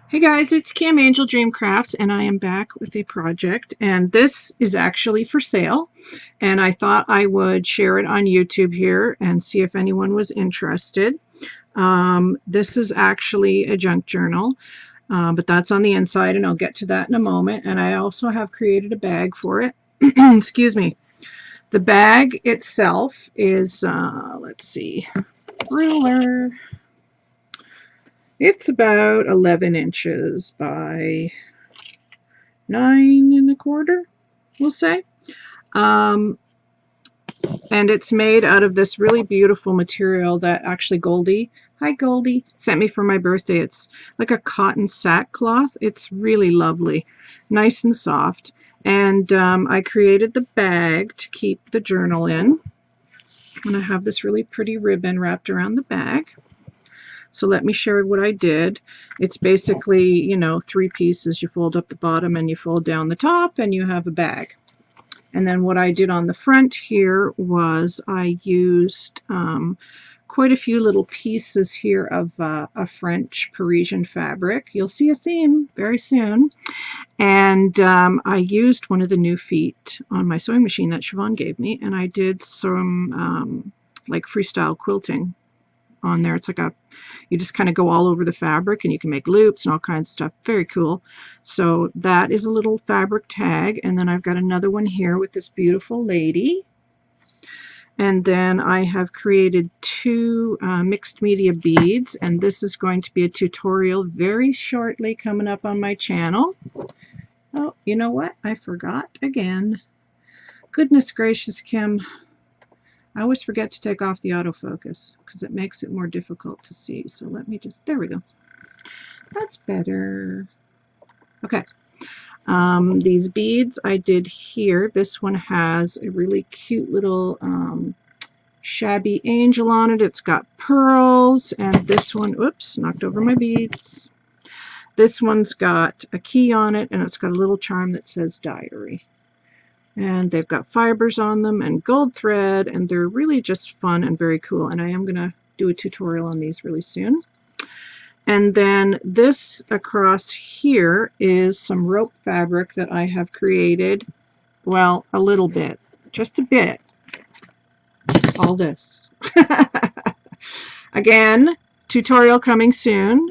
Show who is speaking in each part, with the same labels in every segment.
Speaker 1: Hey guys, it's Kim Angel Dream Crafts, and I am back with a project, and this is actually for sale, and I thought I would share it on YouTube here and see if anyone was interested. This is actually a junk journal, but that's on the inside, and I'll get to that in a moment, and I also have created a bag for it. Excuse me. The bag itself is, let's see, ruler. It's about 11 inches by 9 1/4, we'll say. Um, and it's made out of this really beautiful material that actually Goldie, hi Goldie, sent me for my birthday. It's like a cotton sackcloth. It's really lovely, nice and soft. And I created the bag to keep the journal in. And I have this really pretty ribbon wrapped around the bag. So let me share what I did. It's basically, you know, 3 pieces. You fold up the bottom and you fold down the top and you have a bag. And then what I did on the front here was I used quite a few little pieces here of a French Parisian fabric. You'll see a theme very soon. And I used one of the new feet on my sewing machine that Siobhan gave me, and I did some like freestyle quilting on there. It's like you just kind of go all over the fabric and you can make loops and all kinds of stuff. Very cool. So that is a little fabric tag, and then I've got another one here with this beautiful lady. And then I have created 2 mixed media beads, and this is going to be a tutorial very shortly coming up on my channel. Oh, you know what? I forgot again. Goodness gracious, Kim. I always forget to take off the autofocus because it makes it more difficult to see. So let me just, there we go. That's better. Okay. These beads I did here. This one has a really cute little shabby angel on it. It's got pearls. And this one, oops, knocked over my beads. This one's got a key on it, and it's got a little charm that says diary. And they've got fibers on them and gold thread, and they're really just fun and very cool. And I am going to do a tutorial on these really soon. And then this across here is some rope fabric that I have created. Well, a little bit, just a bit. All this. Again, tutorial coming soon.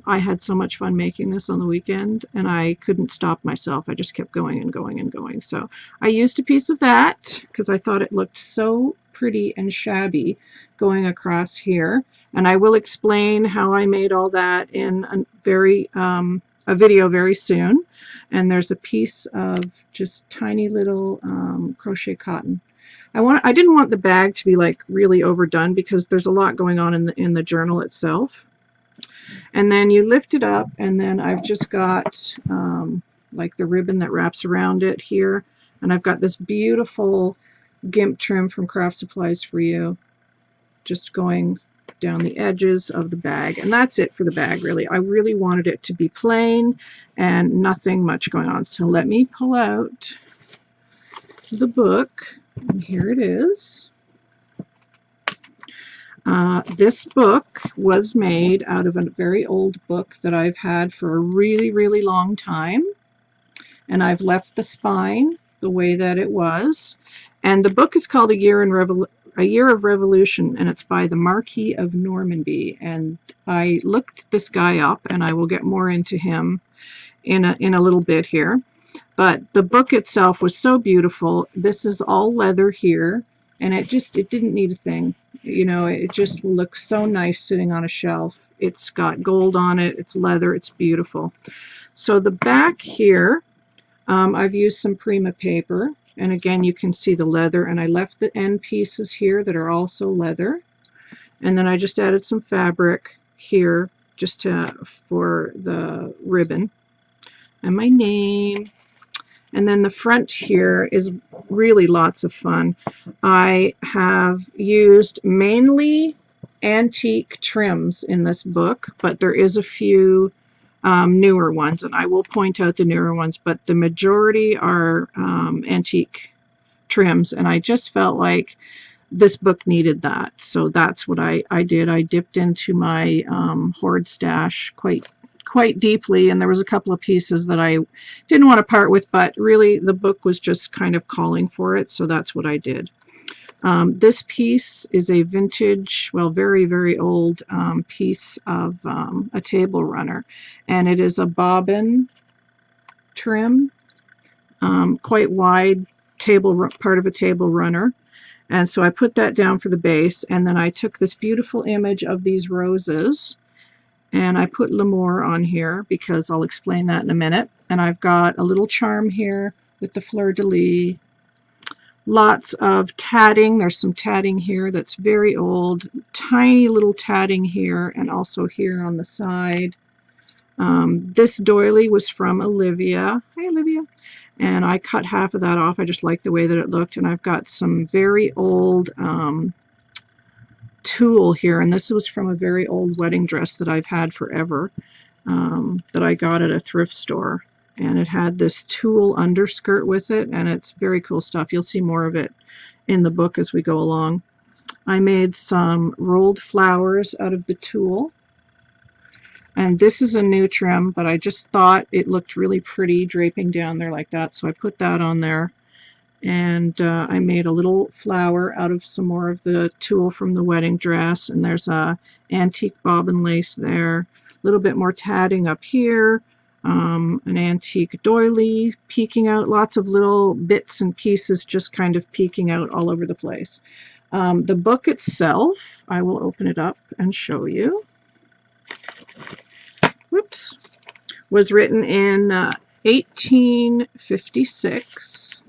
Speaker 1: I had so much fun making this on the weekend, and I couldn't stop myself. I just kept going and going and going. So I used a piece of that because I thought it looked so pretty and shabby going across here. And I will explain how I made all that in a video very soon. And there's a piece of just tiny little crochet cotton. I didn't want the bag to be like really overdone because there's a lot going on in the journal itself. And then you lift it up, and then I've just got like the ribbon that wraps around it here, and I've got this beautiful gimp trim from Craft Supplies for You just going down the edges of the bag, and that's it for the bag. Really, I really wanted it to be plain and nothing much going on. So let me pull out the book. And here it is. This book was made out of a very old book that I've had for a really, really long time. And I've left the spine the way that it was. And the book is called A Year of Revolution, and it's by the Marquis of Normanby. And I looked this guy up, and I will get more into him in a little bit here. But the book itself was so beautiful. This is all leather here, and it didn't need a thing. You know, it just will look so nice sitting on a shelf. It's got gold on it. It's leather. It's beautiful. So the back here, I've used some Prima paper, and again, you can see the leather, and I left the end pieces here that are also leather. And then I just added some fabric here just for the ribbon and my name. And then the front here is really lots of fun. I have used mainly antique trims in this book, but there is a few newer ones, and I will point out the newer ones, but the majority are antique trims, and I just felt like this book needed that. So that's what I did. I dipped into my hoard stash quite quite deeply, and there was a couple of pieces that I didn't want to part with, but really the book was just kind of calling for it, so that's what I did. This piece is a vintage, well, very, very old piece of a table runner, and it is a bobbin trim, quite wide part of a table runner. And so I put that down for the base, and then I took this beautiful image of these roses, and I put L'Amour on here because I'll explain that in a minute. And I've got a little charm here with the fleur-de-lis. Lots of tatting. There's some tatting here that's very old. Tiny little tatting here, and also here on the side. This doily was from Olivia. Hi, Olivia. And I cut half of that off. I just liked the way that it looked. And I've got some very old tulle here. And this was from a very old wedding dress that I've had forever, that I got at a thrift store. And it had this tulle underskirt with it, and it's very cool stuff. You'll see more of it in the book as we go along. I made some rolled flowers out of the tulle. And this is a new trim, but I just thought it looked really pretty draping down there like that, so I put that on there. And I made a little flower out of some more of the tulle from the wedding dress, and there's a antique bobbin lace there. A little bit more tatting up here. An antique doily peeking out, lots of little bits and pieces just kind of peeking out all over the place. The book itself, I will open it up and show you. Whoops. Was written in 1856,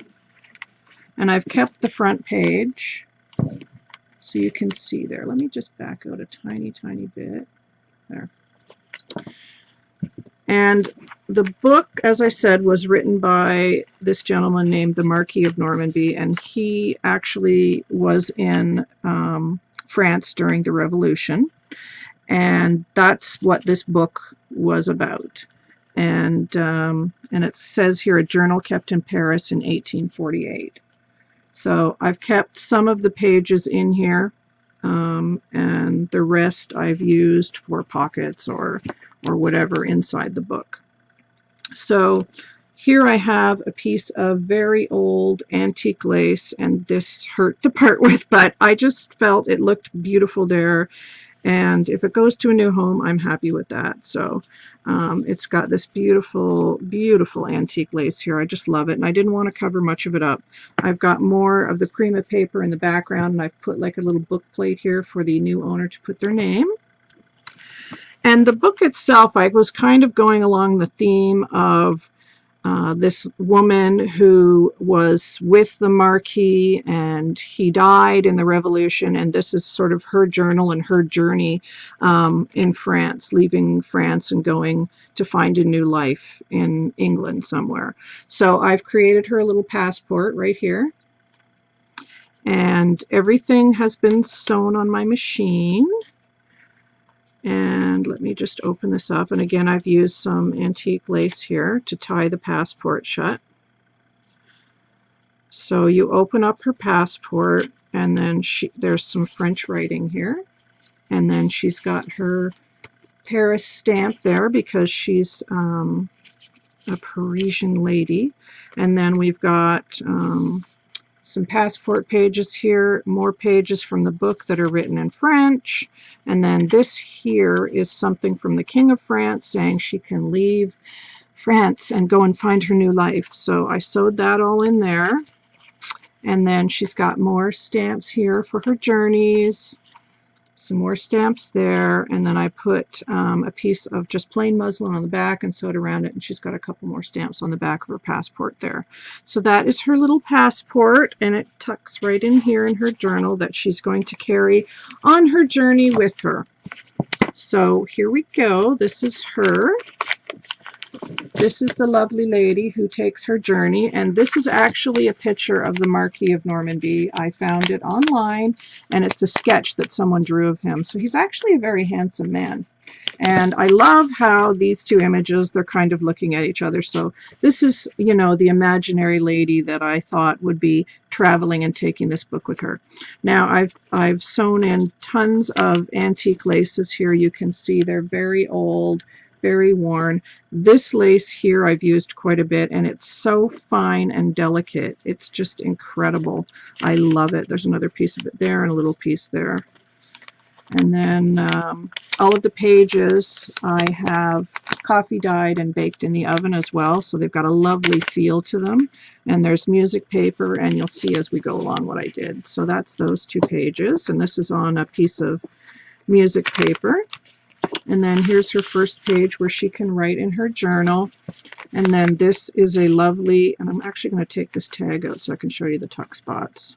Speaker 1: and I've kept the front page so you can see there. Let me just back out a tiny, tiny bit. There. And the book, as I said, was written by this gentleman named the Marquis of Normandy, and he actually was in France during the Revolution, and that's what this book was about. And it says here, a journal kept in Paris in 1848. So I've kept some of the pages in here, and the rest I've used for pockets or whatever inside the book. So here I have a piece of very old antique lace, and this hurt to part with, but I just felt it looked beautiful there, and if it goes to a new home, I'm happy with that. So it's got this beautiful, beautiful antique lace here. I just love it, and I didn't want to cover much of it up. I've got more of the Prima paper in the background, and I've put like a little book plate here for the new owner to put their name. And the book itself, I was kind of going along the theme of this woman who was with the Marquis, and he died in the Revolution, and this is sort of her journal and her journey in France, leaving France and going to find a new life in England somewhere. So I've created her a little passport right here, and everything has been sewn on my machine. And let me just open this up. And again, I've used some antique lace here to tie the passport shut. So you open up her passport, and then there's some French writing here. And then she's got her Paris stamp there because she's a Parisian lady. And then we've got some passport pages here, more pages from the book that are written in French. And then this here is something from the King of France saying she can leave France and go and find her new life. So I sewed that all in there. And then she's got more stamps here for her journeys, some more stamps there, and then I put a piece of just plain muslin on the back and sewed around it, and she's got a couple more stamps on the back of her passport there. So that is her little passport, and it tucks right in here in her journal that she's going to carry on her journey with her. So here we go. This is her. This is the lovely lady who takes her journey, and this is actually a picture of the Marquis of Normandy. I found it online, and it's a sketch that someone drew of him. So he's actually a very handsome man. And I love how these two images, they're kind of looking at each other. So this is, you know, the imaginary lady that I thought would be traveling and taking this book with her. Now I've sewn in tons of antique laces here. You can see they're very old. very worn. This lace here I've used quite a bit, and it's so fine and delicate. It's just incredible. I love it. There's another piece of it there and a little piece there. And then all of the pages I have coffee dyed and baked in the oven as well, so they've got a lovely feel to them. And there's music paper, and you'll see as we go along what I did. So that's those 2 pages, and this is on a piece of music paper. And then here's her first page where she can write in her journal. And then this is a lovely, and I'm actually going to take this tag out so I can show you the tuck spots.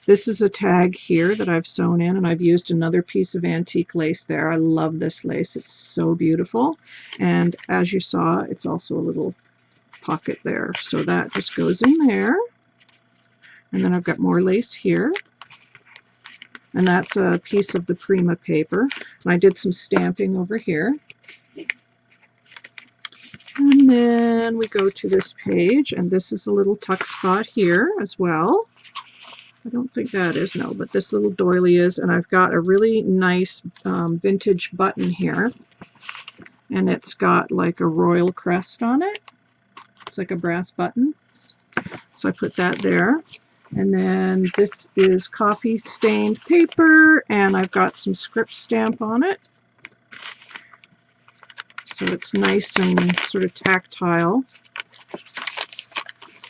Speaker 1: This is a tag here that I've sewn in, and I've used another piece of antique lace there. I love this lace. It's so beautiful. And as you saw, it's also a little pocket there. So that just goes in there. And then I've got more lace here. And that's a piece of the Prima paper. And I did some stamping over here. And then we go to this page, and this is a little tuck spot here as well. I don't think that is, no, but this little doily is, and I've got a really nice vintage button here, and it's got like a royal crest on it. It's like a brass button, so I put that there. And then this is coffee stained paper, and I've got some script stamp on it, so it's nice and sort of tactile.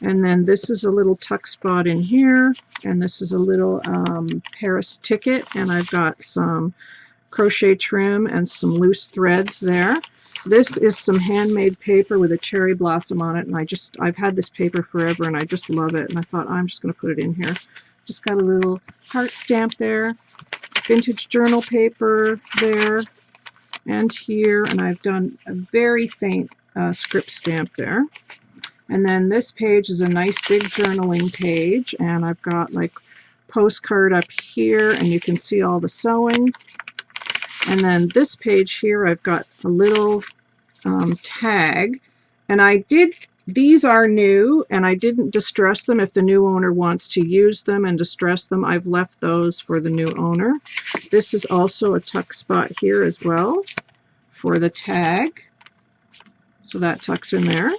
Speaker 1: And then this is a little tuck spot in here, and this is a little Paris ticket, and I've got some crochet trim and some loose threads there. This is some handmade paper with a cherry blossom on it, and I've had this paper forever, and I just love it, and I thought I'm just going to put it in here. Just got a little heart stamp there, vintage journal paper there, and here, and I've done a very faint script stamp there. And then this page is a nice big journaling page, and I've got like postcard up here, and you can see all the sewing. And then this page here, I've got a little tag, and these are new, and I didn't distress them. If the new owner wants to use them and distress them, I've left those for the new owner. This is also a tuck spot here as well for the tag, so that tucks in there.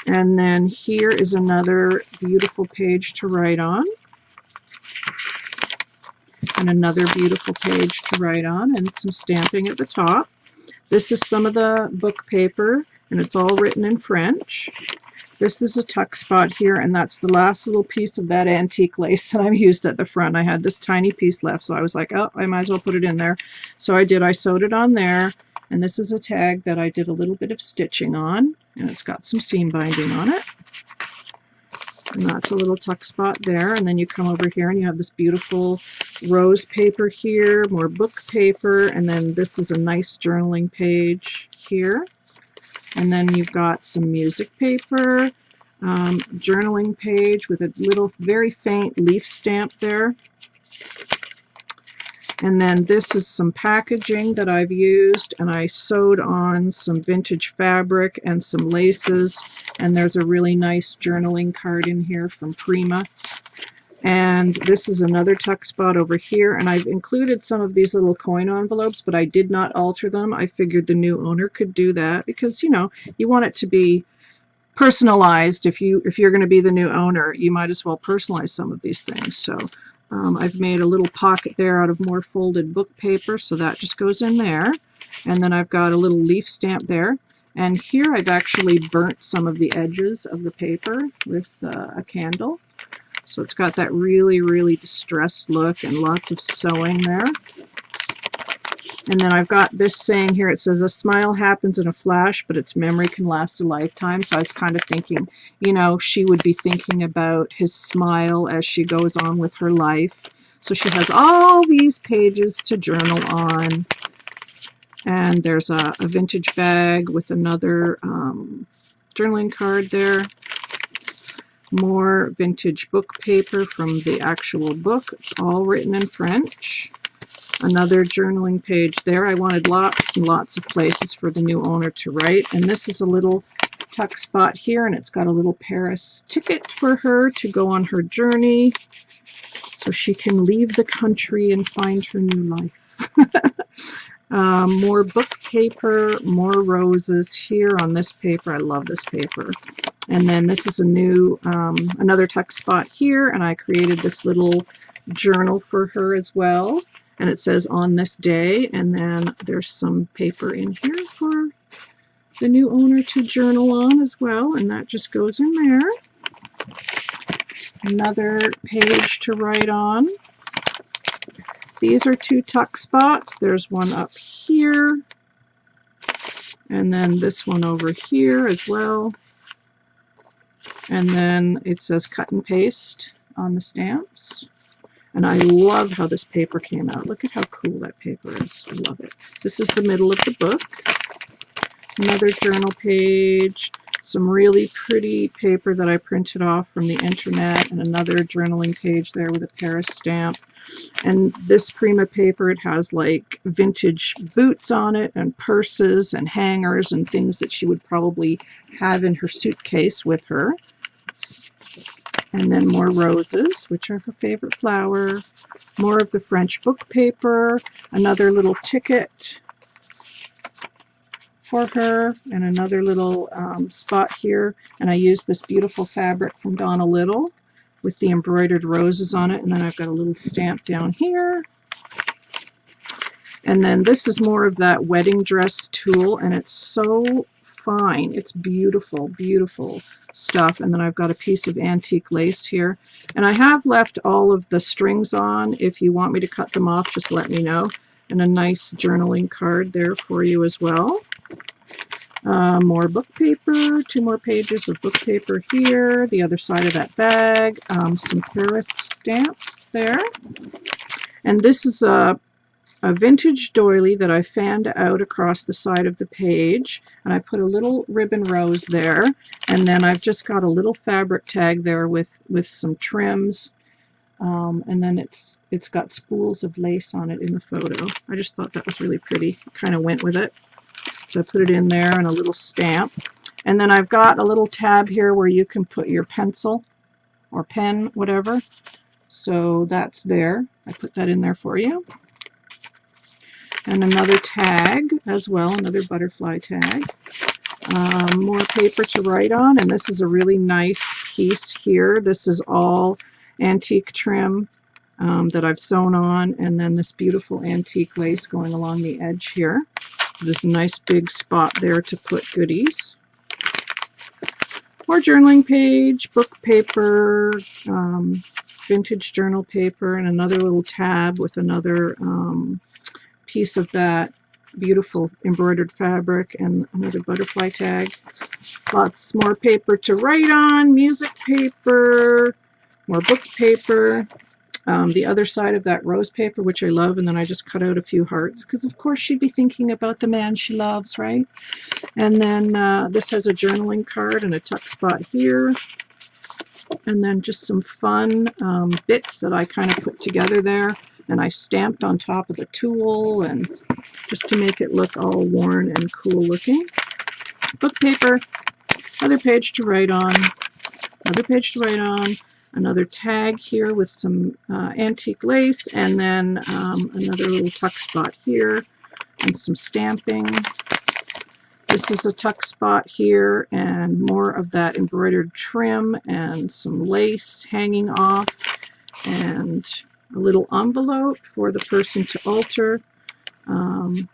Speaker 1: And then here is another beautiful page to write on, and another beautiful page to write on, and some stamping at the top. This is some of the book paper, and it's all written in French. This is a tuck spot here, and that's the last little piece of that antique lace that I've used at the front. I had this tiny piece left, so I was like, oh, I might as well put it in there. So I did. I sewed it on there. And this is a tag that I did a little bit of stitching on, and it's got some seam binding on it. And that's a little tuck spot there. And then you come over here and you have this beautiful rose paper here, more book paper, and then this is a nice journaling page here. And then you've got some music paper, journaling page with a little very faint leaf stamp there. And then this is some packaging that I've used, and I sewed on some vintage fabric and some laces, and there's a really nice journaling card in here from Prima. And this is another tuck spot over here, and I've included some of these little coin envelopes, but I did not alter them. I figured the new owner could do that because, you know, you want it to be personalized. If you're going to be the new owner, you might as well personalize some of these things. So I've made a little pocket there out of more folded book paper, so that just goes in there. And then I've got a little leaf stamp there. And here I've actually burnt some of the edges of the paper with a candle. So it's got that really, really distressed look and lots of sewing there. And then I've got this saying here, it says, a smile happens in a flash, but its memory can last a lifetime. So I was kind of thinking, you know, she would be thinking about his smile as she goes on with her life. So she has all these pages to journal on. And there's a vintage bag with another journaling card there. More vintage book paper from the actual book, all written in French. Another journaling page there. I wanted lots and lots of places for the new owner to write. And this is a little tuck spot here, and it's got a little Paris ticket for her to go on her journey so she can leave the country and find her new life. More book paper, more roses here on this paper. I love this paper. And then this is a new, another tuck spot here, and I created this little journal for her as well. And it says on this day, and then there's some paper in here for the new owner to journal on as well, and that just goes in there. Another page to write on. These are 2 tuck spots. There's one up here, and then this one over here as well. And then it says cut and paste on the stamps. And I love how this paper came out. Look at how cool that paper is. I love it. This is the middle of the book. Another journal page. Some really pretty paper that I printed off from the internet. And another journaling page there with a Paris stamp. And this Prima paper, it has like vintage boots on it and purses and hangers and things that she would probably have in her suitcase with her. And then more roses, which are her favorite flower. More of the French book paper. Another little ticket for her. And another little spot here. And I used this beautiful fabric from Donna Little with the embroidered roses on it. And then I've got a little stamp down here. And then this is more of that wedding dress tulle. And it's so fine. It's beautiful, beautiful stuff. And then I've got a piece of antique lace here. And I have left all of the strings on. If you want me to cut them off, just let me know. And a nice journaling card there for you as well. More book paper, 2 more pages of book paper here. The other side of that bag. Some Paris stamps there. And this is a vintage doily that I fanned out across the side of the page, and I put a little ribbon rose there, and then I've just got a little fabric tag there with some trims, and then it's got spools of lace on it in the photo. I just thought that was really pretty. Kind of went with it, so I put it in there and a little stamp. And then I've got a little tab here where you can put your pencil or pen, whatever, so that's there. I put that in there for you. And another tag as well, another butterfly tag. More paper to write on, and this is a really nice piece here. This is all antique trim that I've sewn on, and then this beautiful antique lace going along the edge here. There's a nice big spot there to put goodies. More journaling page, book paper, vintage journal paper, and another little tab with another piece of that beautiful embroidered fabric and another butterfly tag. Lots more paper to write on, music paper, more book paper. The other side of that rose paper, which I love, and then I just cut out a few hearts because of course she'd be thinking about the man she loves, right? And then this has a journaling card and a tuck spot here. And then just some fun bits that I kind of put together there. And I stamped on top of the tulle, and just to make it look all worn and cool looking. Book paper, another page to write on, another page to write on, another tag here with some antique lace, and then another little tuck spot here, and some stamping. This is a tuck spot here, and more of that embroidered trim, and some lace hanging off, and a little envelope for the person to alter.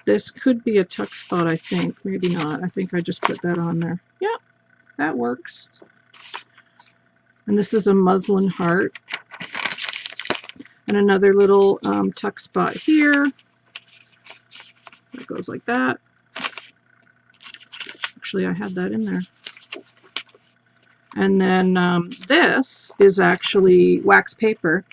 Speaker 1: This could be a tuck spot, I think. Maybe not. I think I just put that on there. Yeah, that works. And this is a muslin heart. And another little tuck spot here. It goes like that. Actually, I had that in there. And then this is actually wax paper.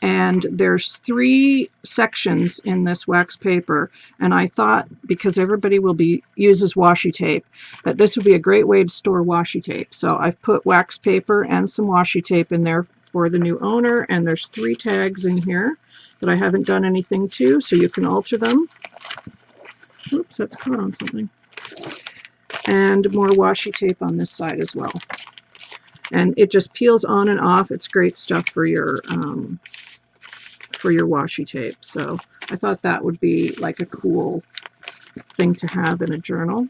Speaker 1: And there's 3 sections in this wax paper, and I thought, because everybody uses washi tape, that this would be a great way to store washi tape. So I've put wax paper and some washi tape in there for the new owner, and there's 3 tags in here that I haven't done anything to, so you can alter them. Oops, that's caught on something. And more washi tape on this side as well. And it just peels on and off. It's great stuff for your washi tape. So I thought that would be like a cool thing to have in a journal.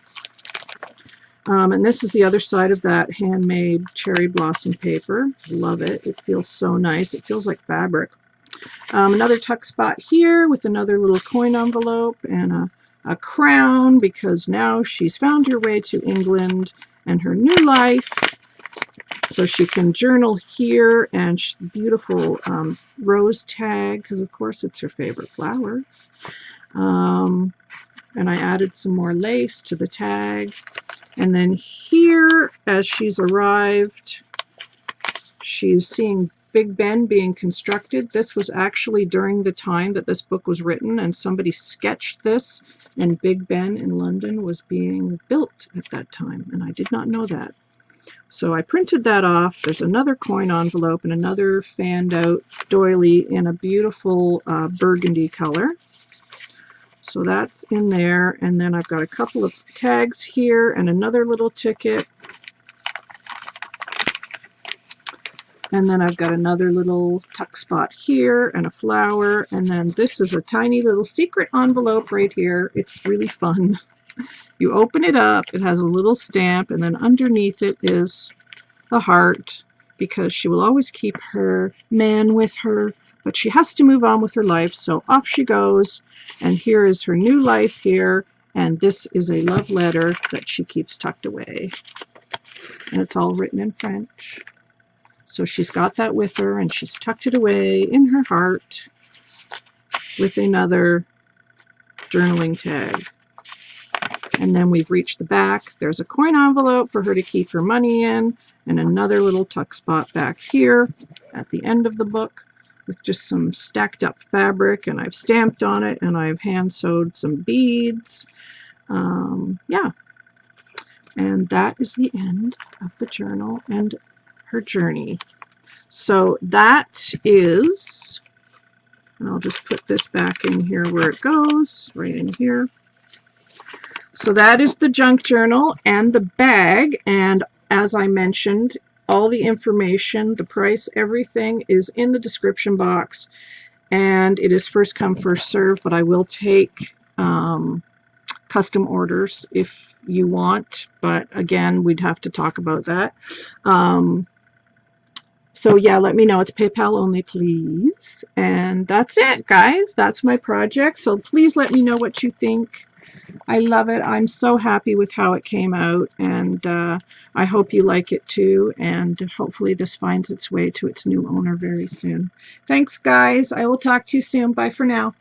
Speaker 1: And this is the other side of that handmade cherry blossom paper. Love it. It feels so nice. It feels like fabric. Another tuck spot here with another little coin envelope and a crown, because now she's found her way to England and her new life. So she can journal here, and beautiful rose tag, because of course it's her favorite flower. And I added some more lace to the tag. And then here, as she's arrived, she's seeing Big Ben being constructed. This was actually during the time that this book was written, and somebody sketched this, and Big Ben in London was being built at that time, and I did not know that. So I printed that off. There's another coin envelope and another fanned out doily in a beautiful burgundy color. So that's in there, and then I've got a couple of tags here and another little ticket. And then I've got another little tuck spot here and a flower, and then this is a tiny little secret envelope right here. It's really fun. You open it up, it has a little stamp, and then underneath it is the heart, because she will always keep her man with her, but she has to move on with her life, so off she goes. And here is her new life here, and this is a love letter that she keeps tucked away. And it's all written in French. So she's got that with her, and she's tucked it away in her heart with another journaling tag. And then we've reached the back. There's a coin envelope for her to keep her money in, and another little tuck spot back here at the end of the book with just some stacked up fabric, and I've stamped on it, and I've hand sewed some beads. Yeah, and that is the end of the journal and her journey. So that is, and I'll just put this back in here where it goes, right in here. So that is the junk journal and the bag, and as I mentioned, all the information, the price, everything is in the description box, and it is first come, first serve, but I will take custom orders if you want, but again, we'd have to talk about that. So yeah, let me know. It's PayPal only, please. And that's it, guys. That's my project, so please let me know what you think. I love it. I'm so happy with how it came out, and I hope you like it too, and hopefully this finds its way to its new owner very soon. Thanks, guys. I will talk to you soon. Bye for now.